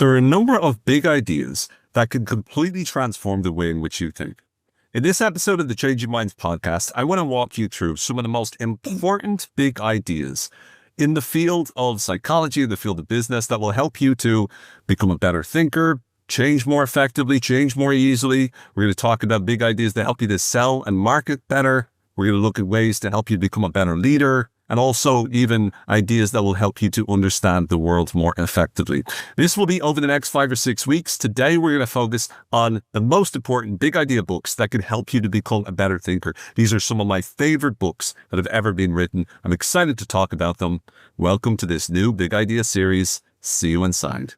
There are a number of big ideas that can completely transform the way in which you think. In this episode of the Changing Minds podcast, I want to walk you through some of the most important big ideas in the field of psychology, the field of business, that will help you to become a better thinker, change more effectively, change more easily. We're going to talk about big ideas that help you to sell and market better. We're going to look at ways to help you become a better leader, and also even ideas that will help you to understand the world more effectively. This will be over the next 5 or 6 weeks. Today, we're going to focus on the most important big idea books that can help you to become a better thinker. These are some of my favorite books that have ever been written. I'm excited to talk about them. Welcome to this new big idea series. See you inside.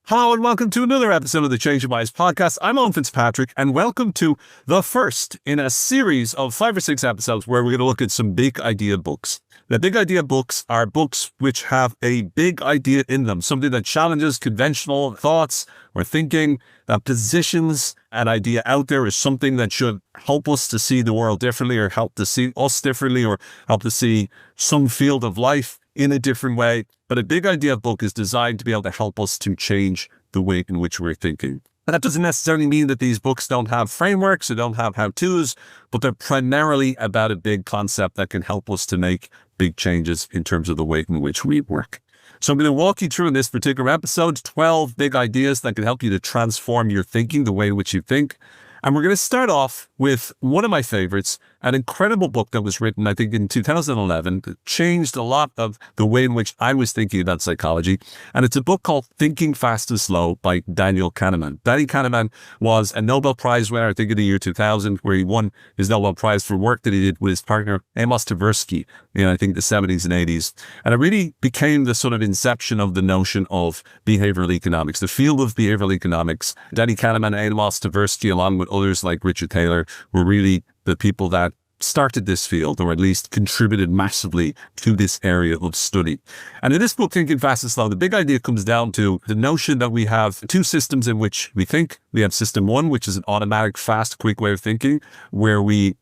Hello and welcome to another episode of the Changing Minds podcast. I'm Owen Fitzpatrick, and welcome to the first in a series of 5 or 6 episodes where we're going to look at some big idea books. The big idea books are books which have a big idea in them, something that challenges conventional thoughts or thinking, that positions an idea out there as something that should help us to see the world differently, or help to see us differently, or help to see some field of life in a different way. But a big idea book is designed to be able to help us to change the way in which we're thinking. And that doesn't necessarily mean that these books don't have frameworks or don't have how-tos, but they're primarily about a big concept that can help us to make big changes in terms of the way in which we work. So I'm going to walk you through in this particular episode 12 big ideas that can help you to transform your thinking, the way in which you think. And we're going to start off with one of my favorites, an incredible book that was written, I think, in 2011, that changed a lot of the way in which I was thinking about psychology. And it's a book called Thinking Fast and Slow by Daniel Kahneman. Daniel Kahneman was a Nobel Prize winner, I think, in the year 2000, where he won his Nobel Prize for work that he did with his partner, Amos Tversky, in, I think, the 70s and 80s. And it really became the sort of inception of the notion of behavioral economics, the field of behavioral economics. Daniel Kahneman and Amos Tversky, along with others like Richard Taylor, were really the people that started this field, or at least contributed massively to this area of study. And in this book, Thinking Fast and Slow, the big idea comes down to the notion that we have 2 systems in which we think. We have system 1, which is an automatic, fast, quick way of thinking, where we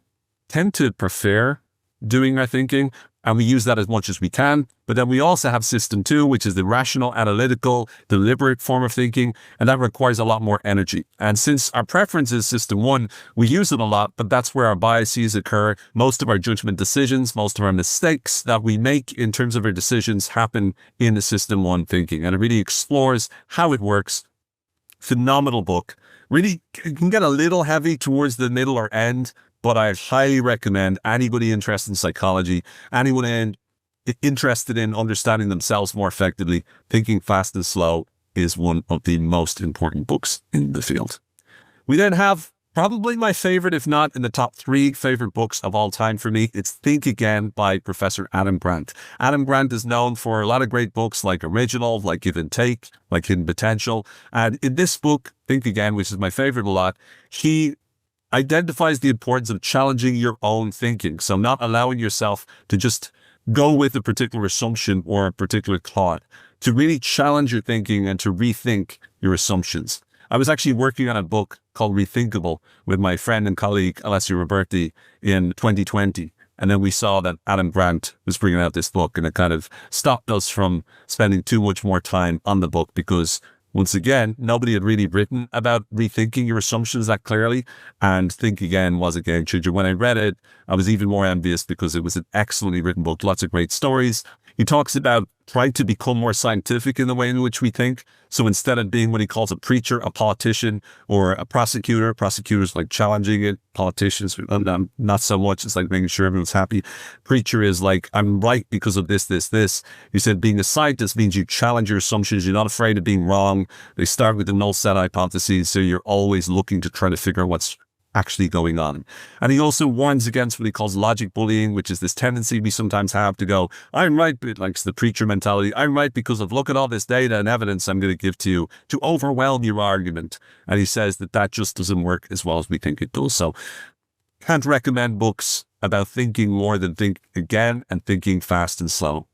tend to prefer doing our thinking, and we use that as much as we can. But then we also have system 2, which is the rational, analytical, deliberate form of thinking, and that requires a lot more energy. And since our preference is system 1, we use it a lot, but that's where our biases occur. Most of our judgment decisions, most of our mistakes that we make in terms of our decisions happen in the system 1 thinking. And it really explores how it works. Phenomenal book. Really can get a little heavy towards the middle or end, but I highly recommend anybody interested in psychology, anyone interested in understanding themselves more effectively, Thinking Fast and Slow is one of the most important books in the field. We then have probably my favorite, if not in the top 3 favorite books of all time for me. It's Think Again by Professor Adam Grant. Adam Grant is known for a lot of great books like Original, like Give and Take, like Hidden Potential. And in this book, Think Again, which is my favorite a lot, he identifies the importance of challenging your own thinking. So not allowing yourself to just go with a particular assumption or a particular thought, to really challenge your thinking and to rethink your assumptions. I was actually working on a book called Rethinkable with my friend and colleague Alessio Roberti in 2020. And then we saw that Adam Grant was bringing out this book, and it kind of stopped us from spending too much more time on the book, because once again, nobody had really written about rethinking your assumptions that clearly, and Think Again was a game changer. When I read it, I was even more envious because it was an excellently written book, lots of great stories. He talks about trying to become more scientific in the way in which we think. So instead of being what he calls a preacher, a politician, or a prosecutor, prosecutors like challenging it, politicians, not so much. It's like making sure everyone's happy. Preacher is like, I'm right because of this, this, this. He said being a scientist means you challenge your assumptions. You're not afraid of being wrong. They start with the null set hypotheses. So you're always looking to try to figure out what's actually going on. And he also warns against what he calls logic bullying, which is this tendency we sometimes have to go, I'm right, but like the preacher mentality, I'm right because of look at all this data and evidence I'm going to give to you to overwhelm your argument. And he says that that just doesn't work as well as we think it does. So can't recommend books about thinking more than Think Again and Thinking Fast and Slow.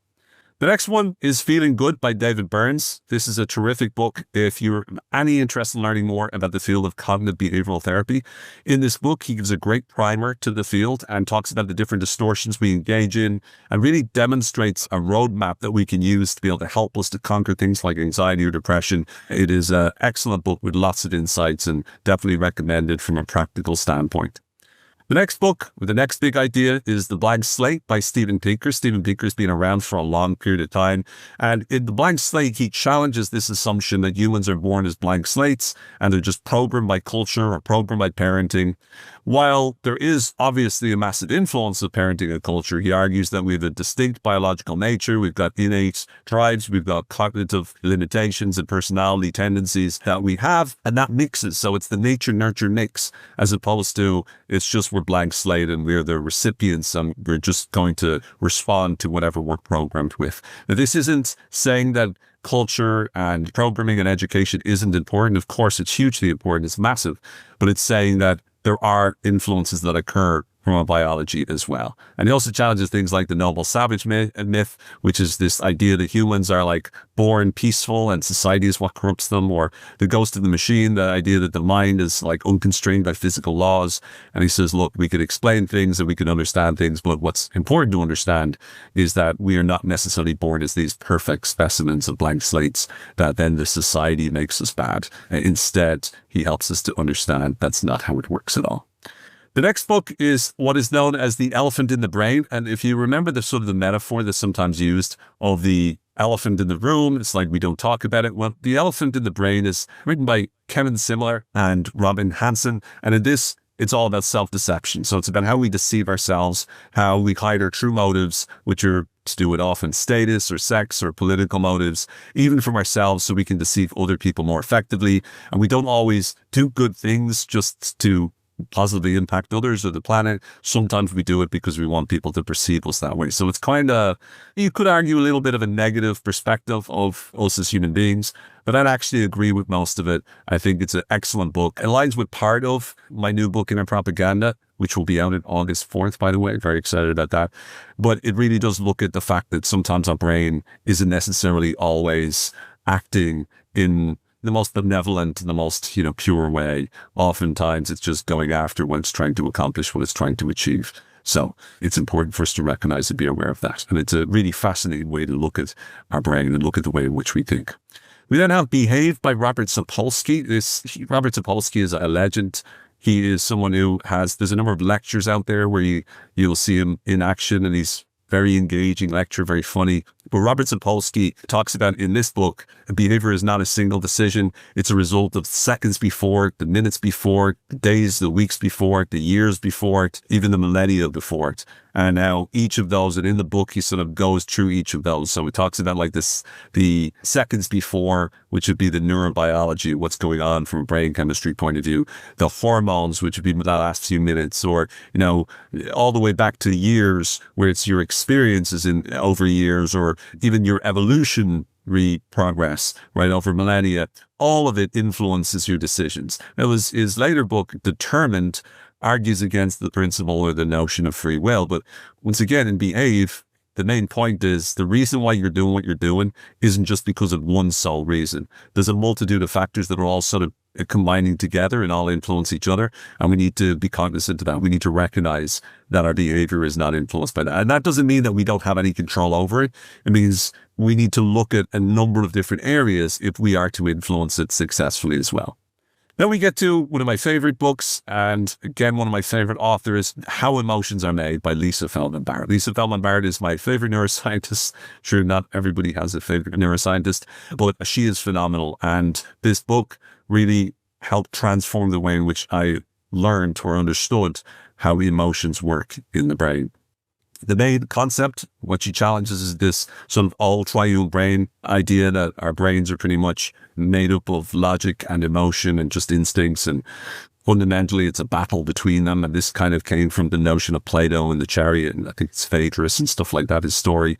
The next one is Feeling Good by David Burns. This is a terrific book if you're any interested in learning more about the field of cognitive behavioral therapy. In this book, he gives a great primer to the field and talks about the different distortions we engage in and really demonstrates a roadmap that we can use to be able to help us to conquer things like anxiety or depression. It is an excellent book with lots of insights and definitely recommended from a practical standpoint. The next book, with the next big idea, is The Blank Slate by Steven Pinker. Steven Pinker's been around for a long period of time. And in The Blank Slate, he challenges this assumption that humans are born as blank slates and they're just programmed by culture or programmed by parenting. While there is obviously a massive influence of parenting and culture, he argues that we have a distinct biological nature. We've got innate drives, we've got cognitive limitations and personality tendencies that we have, and that mixes. So it's the nature-nurture mix, as opposed to it's just we're blank slate and we're the recipients and we're just going to respond to whatever we're programmed with. Now, this isn't saying that culture and programming and education isn't important. Of course, it's hugely important. It's massive. But it's saying that there are influences that occur from our biology as well. And he also challenges things like the noble savage myth, which is this idea that humans are like born peaceful and society is what corrupts them, or the ghost of the machine, the idea that the mind is like unconstrained by physical laws. And he says, look, we could explain things and we can understand things, but what's important to understand is that we are not necessarily born as these perfect specimens of blank slates that then the society makes us bad. Instead, he helps us to understand that's not how it works at all. The next book is what is known as The Elephant in the Brain. And if you remember the sort of the metaphor that's sometimes used of the elephant in the room, it's like we don't talk about it. Well, The Elephant in the Brain is written by Kevin Simler and Robin Hanson. And in this, it's all about self-deception. So it's about how we deceive ourselves, how we hide our true motives, which are to do with often status or sex or political motives, even from ourselves, so we can deceive other people more effectively. And we don't always do good things just to positively impact others or the planet. Sometimes we do it because we want people to perceive us that way. So it's kind of, you could argue, a little bit of a negative perspective of us as human beings, but I'd actually agree with most of it. I think it's an excellent book. It aligns with part of my new book, Inner Propaganda, which will be out on August 4th, by the way. Very excited about that. But it really does look at the fact that sometimes our brain isn't necessarily always acting in the most benevolent and the most, pure way. Oftentimes it's just going after what it's trying to accomplish, what it's trying to achieve. So it's important for us to recognize and be aware of that. And it's a really fascinating way to look at our brain and look at the way in which we think. We then have Behave by Robert Sapolsky. Robert Sapolsky is a legend. He is someone who there's a number of lectures out there where you'll see him in action, and he's very engaging lecture, very funny. But Robert Sapolsky talks about in this book, behavior is not a single decision. It's a result of seconds before it, the minutes before it, the days, the weeks before it, the years before it, even the millennia before it. And now each of those, and in the book, he sort of goes through each of those. So he talks about like this, the seconds before, which would be the neurobiology, what's going on from a brain chemistry point of view, the hormones, which would be the last few minutes, or, all the way back to years, where it's your experiences over years, or even your evolutionary progress, right, over millennia. All of it influences your decisions. Now, his later book, Determined, argues against the principle or the notion of free will. But once again, in Behave, the main point is the reason why you're doing what you're doing isn't just because of one sole reason. There's a multitude of factors that are all sort of combining together and all influence each other. And we need to be cognizant of that. We need to recognize that our behavior is not influenced by that. And that doesn't mean that we don't have any control over it. It means we need to look at a number of different areas if we are to influence it successfully as well. Then we get to one of my favorite books, and again, one of my favorite authors, How Emotions Are Made by Lisa Feldman Barrett. Lisa Feldman Barrett is my favorite neuroscientist. Sure, not everybody has a favorite neuroscientist, but she is phenomenal. And this book really helped transform the way in which I learned or understood how emotions work in the brain. The main concept, what she challenges, is this sort of all triune brain idea that our brains are pretty much made up of logic and emotion and just instincts, and fundamentally it's a battle between them. And this kind of came from the notion of Plato and the chariot, and I think it's Phaedrus and stuff like that, his story.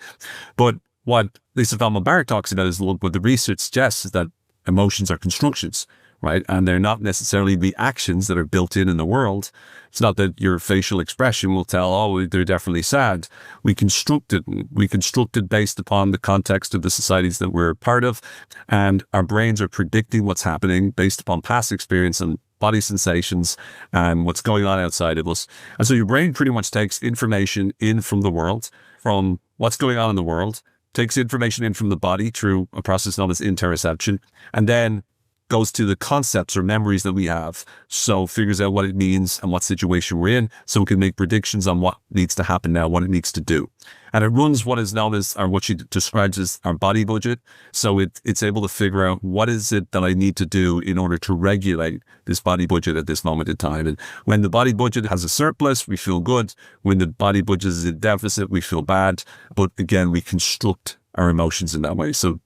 But what Lisa Feldman Barrett talks about is what the research suggests is that emotions are constructions. right? And they're not necessarily the actions that are built in the world. It's not that your facial expression will tell, oh, they're definitely sad. We construct it based upon the context of the societies that we're part of. And our brains are predicting what's happening based upon past experience and body sensations and what's going on outside of us. And so your brain pretty much takes information in from the world, from what's going on in the world, takes information in from the body through a process known as interoception, and then goes to the concepts or memories that we have. So figures out what it means and what situation we're in, so we can make predictions on what needs to happen now, what it needs to do. And it runs what is known as, or what she describes as, our body budget. So it's able to figure out what is it that I need to do in order to regulate this body budget at this moment in time. And when the body budget has a surplus, we feel good. When the body budget is in deficit, we feel bad. But again, we construct our emotions in that way. So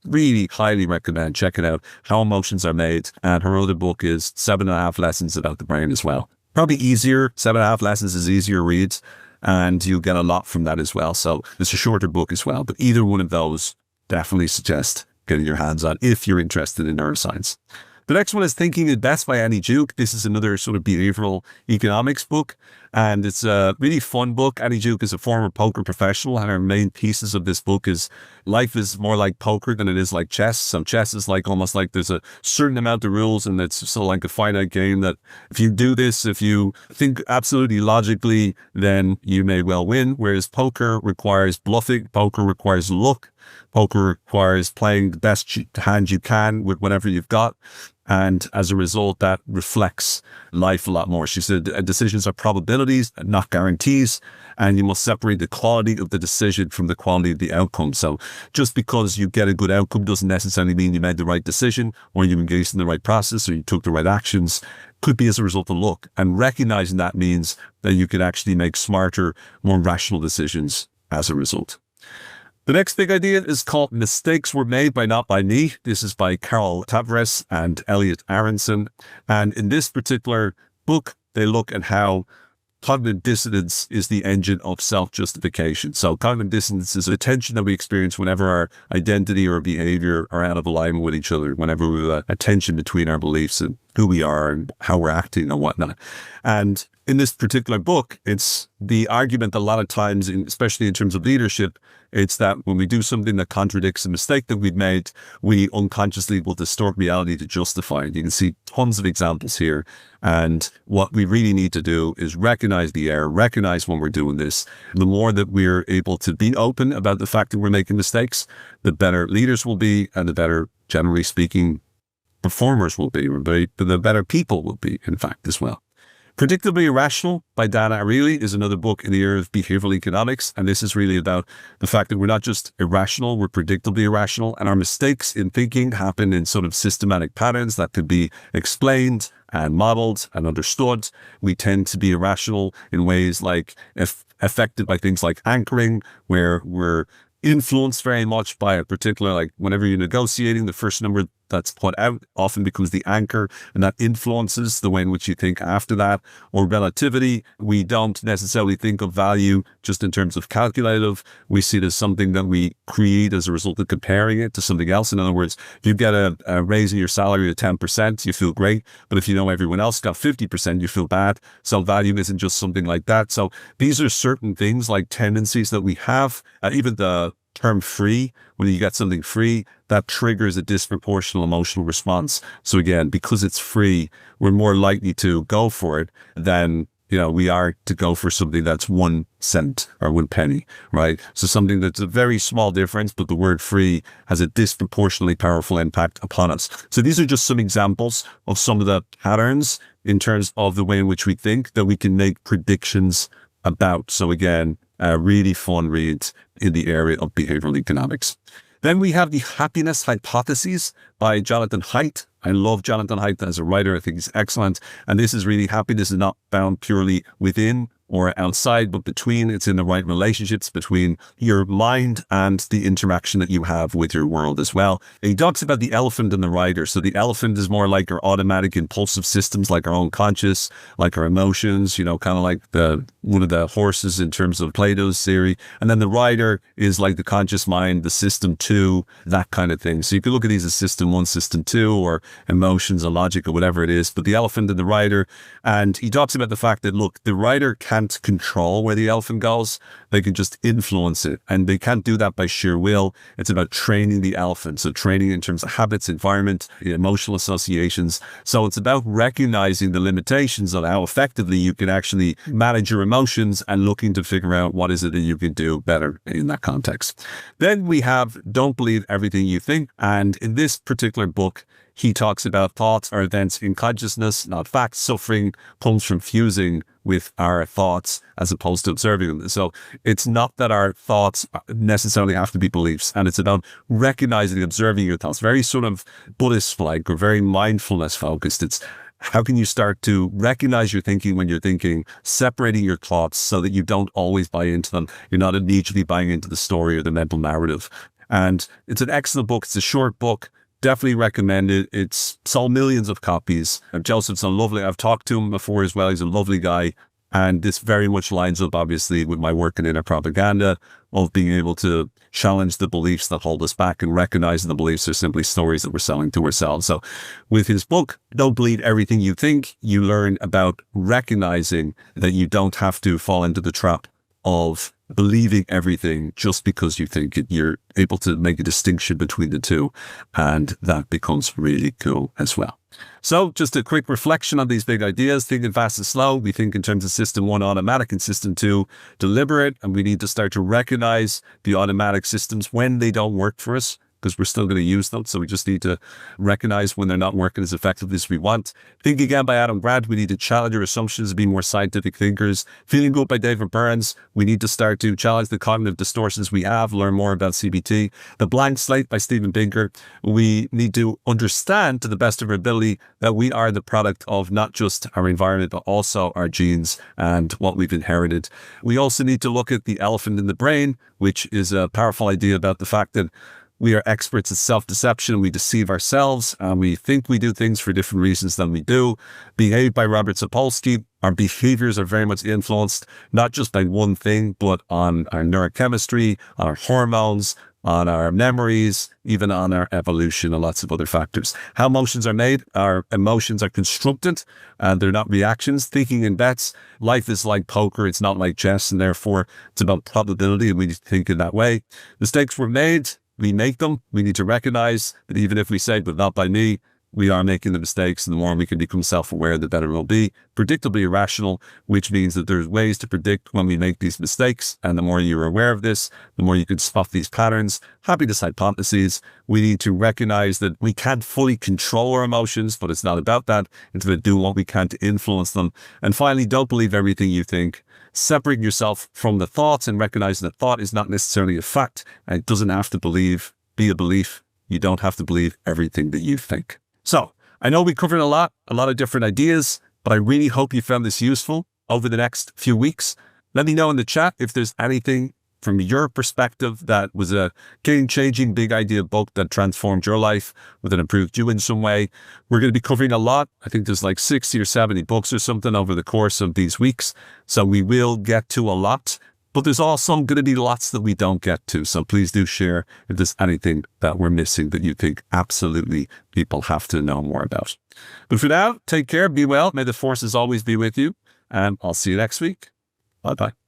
really highly recommend checking out How Emotions Are Made. And her other book is 7.5 Lessons About the Brain as well. Probably easier. 7.5 Lessons is easier reads, and you'll get a lot from that as well. So it's a shorter book as well, but either one of those definitely suggest getting your hands on if you're interested in neuroscience. The next one is Thinking is Best by Annie Duke. This is another sort of behavioral economics book, and it's a really fun book. Annie Duke is a former poker professional, and her main pieces of this book is life is more like poker than it is like chess. So chess is like almost like there's a certain amount of rules, and it's sort of like a finite game that if you do this, if you think absolutely logically, then you may well win. Whereas poker requires bluffing, poker requires luck, poker requires playing the best hand you can with whatever you've got. And as a result, that reflects life a lot more. She said decisions are probabilities, not guarantees, and you must separate the quality of the decision from the quality of the outcome. So just because you get a good outcome doesn't necessarily mean you made the right decision, or you engaged in the right process, or you took the right actions. Could be as a result of luck. And recognizing that means that you can actually make smarter, more rational decisions as a result. The next big idea is called Mistakes Were Made by Not By Me. This is by Tavris and Elliot Aronson. And in this particular book, they look at how cognitive dissonance is the engine of self-justification. So cognitive dissonance is a tension that we experience whenever our identity or behavior are out of alignment with each other, whenever we have a tension between our beliefs and who we are and how we're acting and whatnot. And in this particular book, it's the argument that a lot of times, especially in terms of leadership, it's that when we do something that contradicts a mistake that we've made, we unconsciously will distort reality to justify it. You can see tons of examples here. And what we really need to do is recognize the error, recognize when we're doing this. The more that we're able to be open about the fact that we're making mistakes, the better leaders will be, and the better, generally speaking, performers will be, or the better people will be, in fact, as well. Predictably Irrational by Dan Ariely is another book in the area of behavioral economics. And this is really about the fact that we're not just irrational, we're predictably irrational. And our mistakes in thinking happen in sort of systematic patterns that could be explained and modeled and understood. We tend to be irrational in ways like affected by things like anchoring, where we're influenced very much by a particular, like whenever you're negotiating, the first number that's put out often becomes the anchor, and that influences the way in which you think after that. Or relativity, we don't necessarily think of value just in terms of calculative. We see it as something that we create as a result of comparing it to something else. In other words, if you get a raise in your salary of 10%, you feel great. But if you know everyone else got 50%, you feel bad. So value isn't just something like that. So these are certain things like tendencies that we have. Even the term free, when you get something free, that triggers a disproportional emotional response. So again, because it's free, we're more likely to go for it than, we are to go for something that's 1 cent or 1 penny, right? So something that's a very small difference, but the word free has a disproportionately powerful impact upon us. So these are just some examples of some of the patterns in terms of the way in which we think that we can make predictions about. So again, a really fun read in the area of behavioral economics. Then we have the Happiness Hypotheses by Jonathan Haidt. I love Jonathan Haidt as a writer. I think he's excellent. And this is really, happiness is not found purely within or outside, but between. It's in the right relationships between your mind and the interaction that you have with your world as well. He talks about the elephant and the rider. So the elephant is more like our automatic impulsive systems, like our own conscious, like our emotions, kind of like one of the horses in terms of Plato's theory. And then the rider is like the conscious mind, the system two, that kind of thing. So you could look at these as system one, system two, or emotions or logic or whatever it is, but the elephant and the rider. And he talks about the fact that, look, the rider can't control where the elephant goes. They can just influence it, and they can't do that by sheer will. It's about training the elephant. So training in terms of habits, environment, emotional associations. So it's about recognizing the limitations of how effectively you can actually manage your emotions and looking to figure out what is it that you can do better in that context. Then we have Don't Believe Everything You Think. And in this particular book, he talks about thoughts are events in consciousness, not facts. Suffering comes from fusing with our thoughts as opposed to observing them. So it's not that our thoughts necessarily have to be beliefs, and it's about recognizing, observing your thoughts. Very sort of Buddhist-like or very mindfulness focused. It's how can you start to recognize your thinking when you're thinking, separating your thoughts so that you don't always buy into them. You're not immediately buying into the story or the mental narrative. And it's an excellent book. It's a short book. Definitely recommend it. It's sold millions of copies. Joseph's lovely. I've talked to him before as well. He's a lovely guy. And this very much lines up, obviously, with my work in inner propaganda of being able to challenge the beliefs that hold us back and recognizing the beliefs are simply stories that we're selling to ourselves. So with his book, Don't Believe Everything You Think, you learn about recognizing that you don't have to fall into the trap of believing everything just because you think it. You're able to make a distinction between the two, and that becomes really cool as well. So just a quick reflection on these big ideas. Thinking fast and slow. We think in terms of system one, automatic, and system two, deliberate, and we need to start to recognize the automatic systems when they don't work for us, because we're still going to use them. So we just need to recognize when they're not working as effectively as we want. Think Again by Adam Grant. We need to challenge our assumptions and be more scientific thinkers. Feeling Good by David Burns. We need to start to challenge the cognitive distortions we have, learn more about CBT. The Blank Slate by Steven Pinker. We need to understand to the best of our ability that we are the product of not just our environment, but also our genes and what we've inherited. We also need to look at the elephant in the brain, which is a powerful idea about the fact that we are experts at self-deception. We deceive ourselves. We think we do things for different reasons than we do. Behaved by Robert Sapolsky. Our behaviors are very much influenced, not just by one thing, but on our neurochemistry, on our hormones, on our memories, even on our evolution and lots of other factors. How emotions are made. Our emotions are constructed and they're not reactions. Thinking in bets. Life is like poker. It's not like chess, and therefore it's about probability, and we need to think in that way. Mistakes were made. We make them. We need to recognize that even if we say, but not by me, we are making the mistakes, and the more we can become self-aware, the better we'll be. Predictably irrational, which means that there's ways to predict when we make these mistakes, and the more you're aware of this, the more you can spot these patterns. Happiness hypotheses. We need to recognize that we can't fully control our emotions, but it's not about that. It's about doing what we can to influence them. And finally, don't believe everything you think. Separating yourself from the thoughts and recognizing that thought is not necessarily a fact, and it doesn't have to be a belief. You don't have to believe everything that you think. So I know we covered a lot of different ideas, but I really hope you found this useful over the next few weeks. Let me know in the chat if there's anything from your perspective that was a game-changing big idea book that transformed your life, that improved you in some way. We're going to be covering a lot. I think there's like 60 or 70 books or something over the course of these weeks. So we will get to a lot, but there's also going to be lots that we don't get to. So please do share if there's anything that we're missing that you think absolutely people have to know more about. But for now, take care, be well. May the forces always be with you, and I'll see you next week. Bye-bye.